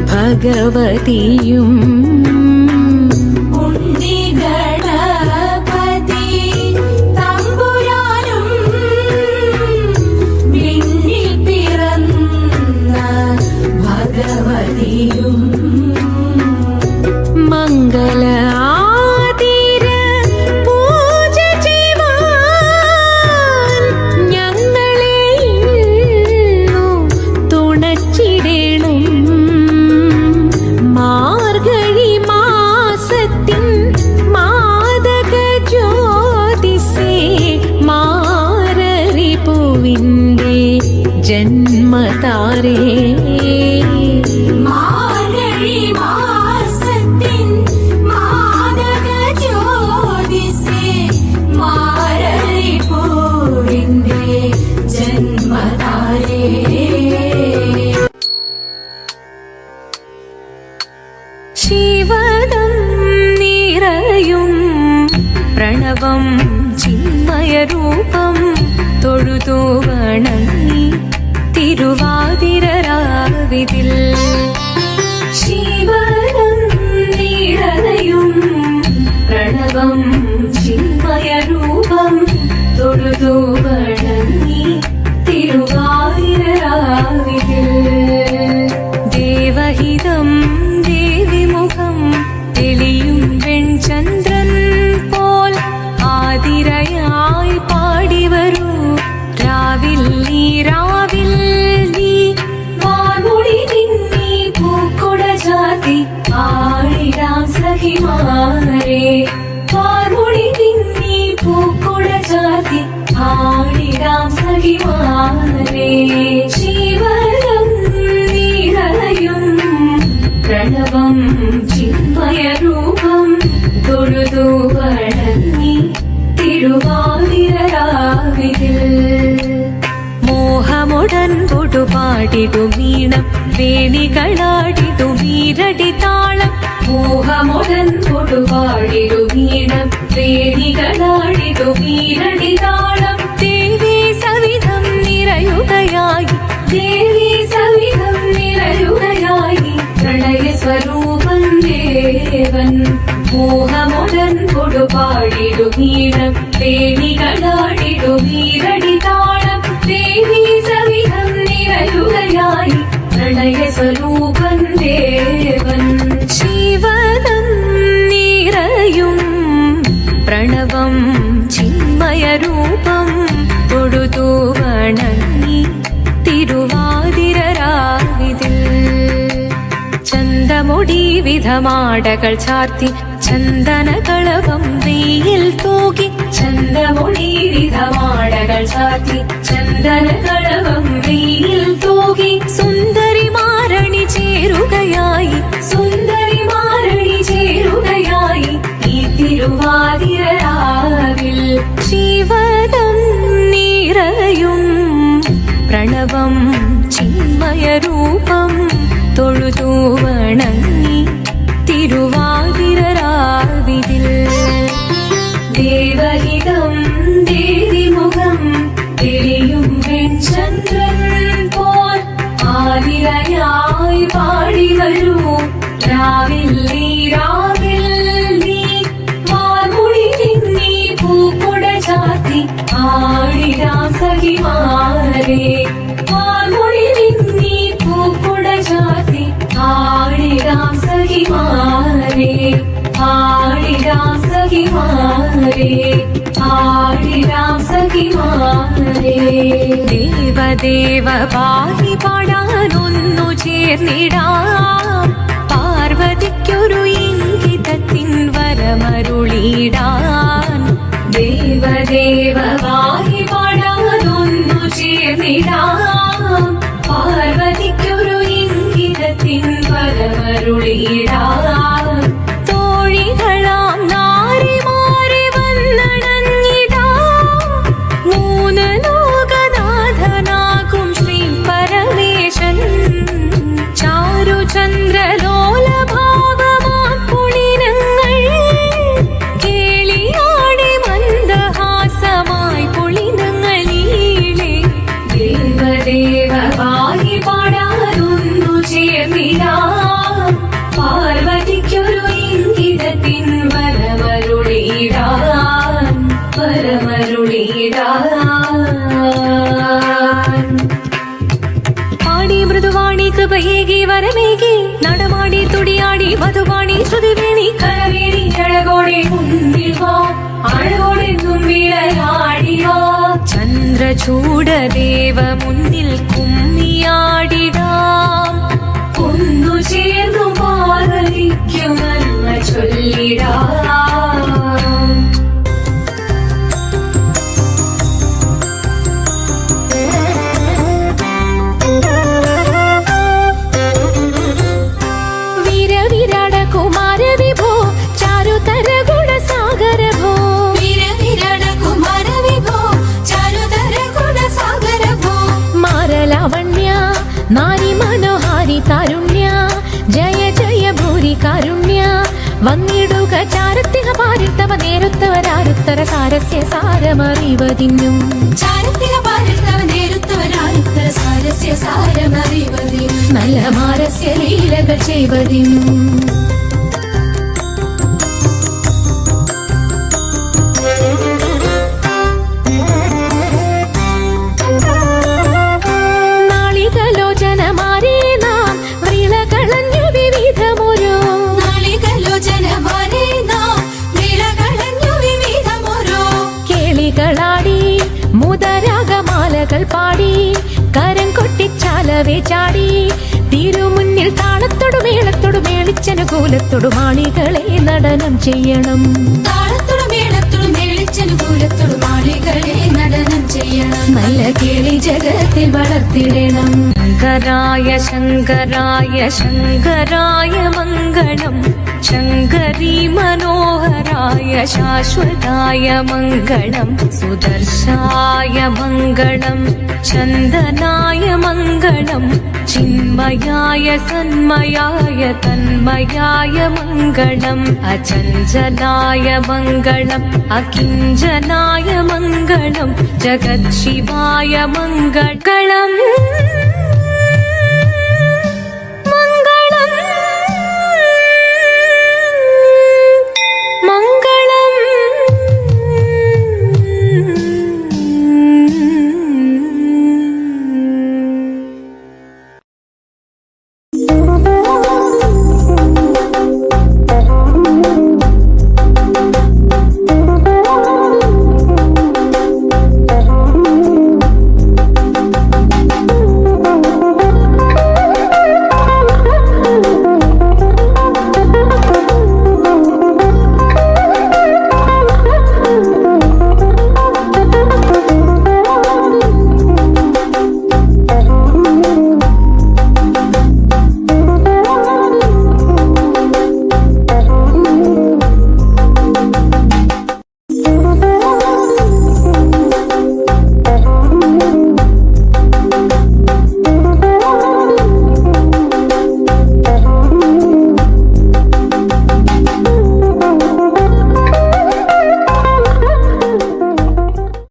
ഭഗവതിയും ജന്മതാരേ മാർഗഴി മാസത്തിൻ മാദക ജ്യോതിസേ മാരരി പൂവിന്റെ ജന്മതാരേ. ശിവദം നിറയും പ്രണവം ചിന്മയരൂപം തൊഴുതു വണങ്ങി തിരുവാതിരരാവിതിൽ ശിവനം നീടനയും പ്രണവം ചിന്മയരൂപം തൊഴുതു വണങ്ങി തിരുവാതിരരാവിതിൽ ദേവഹിതം ദേവിമുഖം തെളിയും വെൺചന്ദ്രൻ പോൽ ആതിരയായി പാടിവരൂ രാവിൽ നീ രാവിൽ നീ വാർമുടി നിന്നീ പൂക്കൊട ചാത്തി ആടിടാം സഖിമാരേ വാർമുടി നിന്നീ പൂക്കൊട ചാത്തി ആടിടാം സഖിമാരേ. ശിവനം നീരലയും പ്രണവം ചിന്മയരൂപം തൊഴുതു വണങ്ങി തിരുവാതിരരാവിതിൽ മോഹമുടൻ പൊടുപാടിടും വീണം വേണികളാടിടും വീരടി താളം മോഹമുടൻ പൊടുപാടിടും വീണം വേണികളാടിടും വീരടി താളം ദേവി സവിധം നിറയുകയായി ദേവി സവിധം നിറയുകയായി പ്രണയ സ്വരൂപൻ ദേവൻ മോഹമുടൻ കൊടുപാടിടു വീണം വേണികളാടിടു വീരടി താളം ദേവി സവിധം നിറയുകയായി പ്രണയ സ്വരൂപൻ ദേവൻ ശിവനം നിറയും പ്രണവം ചിന്മയരൂപം തൊഴുതു വണങ്ങി വിധമാടകൾ ചാർത്തി ചന്ദനകളഭം വെയിൽ തൂകി ചന്ദമൊഴി വിധമാടകൾ ചാർത്തി ചന്ദനകളഭം വെയിൽ തൂകി സുന്ദരി മാരണി ചേരുകയായി സുന്ദരി മാരണി ചേരുകയായി ഈ തിരുവാതിരരാവിൽ ശിവദം നിറയും പ്രണവം ചിന്മയരൂപം തൊഴുതു വണങ്ങി തിരുവാതിരരാവിതിൽ ദേവഹിതം ദേവിമുഖം തെളിയും വെൺചന്ദ്രൻ പോൽ ആതിരയായി പാടി വരൂ രാവിൽ നീ രാവിൽ നീ വാർമുടി നിന്നീ പൂക്കുട ചാത്തി ആടിരാം സഖിമാരേ വാർമുടി നിന്നീ പൂക്കുട ചാത്തി ആടിരാം സഖിമാരേ ആടിരാം സഖിമാരേ ആടിരാം സഖിമാരേ ദേവദേവ പാടി പാടാനൊന്നു ചേർന്നിടാം പാർവതിക്കൊരു ഇംഗിതത്തിൻ വരമരുളിടാൻ ദേവദേവ പാടി പാടാനൊന്നു ചേർന്നിടാം പാർവതിക്കൊരു ഇംഗിതത്തിൻ വരമരുളിടാൻ തോഴികളാം നാരിമാരെ വന്നണഞ്ഞിടാം മൂന്ന് ലോകനാഥനാകും ശ്രീ പരമേശൻ ചാരുചന്ദ്രലോലഭാവമാം പുളിനങ്ങൾ കേളിയാടി മന്ദഹാസമായി പുളിനങ്ങൾ നീളെ ദേവദേവ വായി പാടാനൊന്നു ചേർന്നിടാം പാർവതിക്കൊരു ഇംഗിതത്തിൻ വരമരുളിടാൻ വരമരുളിടാൻ പാടി മൃദുവാണി കൃപയേകി വരമേകി നടമാടി തുടിയാടി മധുവാണി ശ്രുതിവേണി കരവേണി അഴകോടെ മുന്നിൽ വാ അഴകോടെ തുമ്പിളയാടി വാ ചന്ദ്രചൂടദേവ മുന്നിൽ കുമ്മിയാടിടാം ഒന്നു ചേർന്നു പാർവതിക്കുമെന്ന ചൊല്ലിടാം വീരവിരാട കുമാര വിഭോ ചാരുതര ഗുണസാഗര ഭോ വീരവിരാട കുമാര വിഭോ ചാരുതര ഗുണസാഗര ഭോ മാരലാവണ്യ നാരി മനോഹാരി താരുണ്യ ജയ ജയ ഭൂരി കാരുണ്യ വന്നിടുക ചാരത്തിക പാരിൽ തവ നേരുത്തവരാരുത്തര സാരസ്യ സാരമറിവതിന്നും ചാരത്തിക പാരിൽ തവ നേരുത്തവരാരുത്തര സാരസ്യ സാരമറിവതിനും നല്ല മാരസ്യ ലീലകൾ ചെയ്വതിനും നാളികലോചനമാരേ നാം വ്രിളകളഞ്ഞു വിവിധമൊരു നാളികലോചനമാരേ നാം വ്രിളകളഞ്ഞു വിവിധമൊരു കേളികളാടി മുദരാഗമാലകൾ പാടി കരം കൊട്ടിച്ചാലവേ ചാടി തിരുമുന്നിൽ താളത്തോടു മേളത്തോടു മേളിച്ചനുകൂലത്തോടു മാളികളെ നടനം ചെയ്യണം താളത്തോടു മേളത്തോടു മേളിച്ചനുകൂലത്തോടു മാളികളെ നടനം ചെയ്യണം നല്ല കേളി ജഗത്തിൽ വളർത്തിടണം ശങ്കരായ ശങ്കരായ ശങ്കരായ മംഗളം ശങ്കരീ മനോഹരായ ശാശ്വതായ മംഗളം സുദർശായ മംഗളം ചന്ദനായ മംഗളം ചിന്മയായ സന്മയായ തന്മയായ മംഗളം അചഞ്ചലായ മംഗളം അകിഞ്ചനായ മംഗളം ജഗത് ശിവായ മംഗളം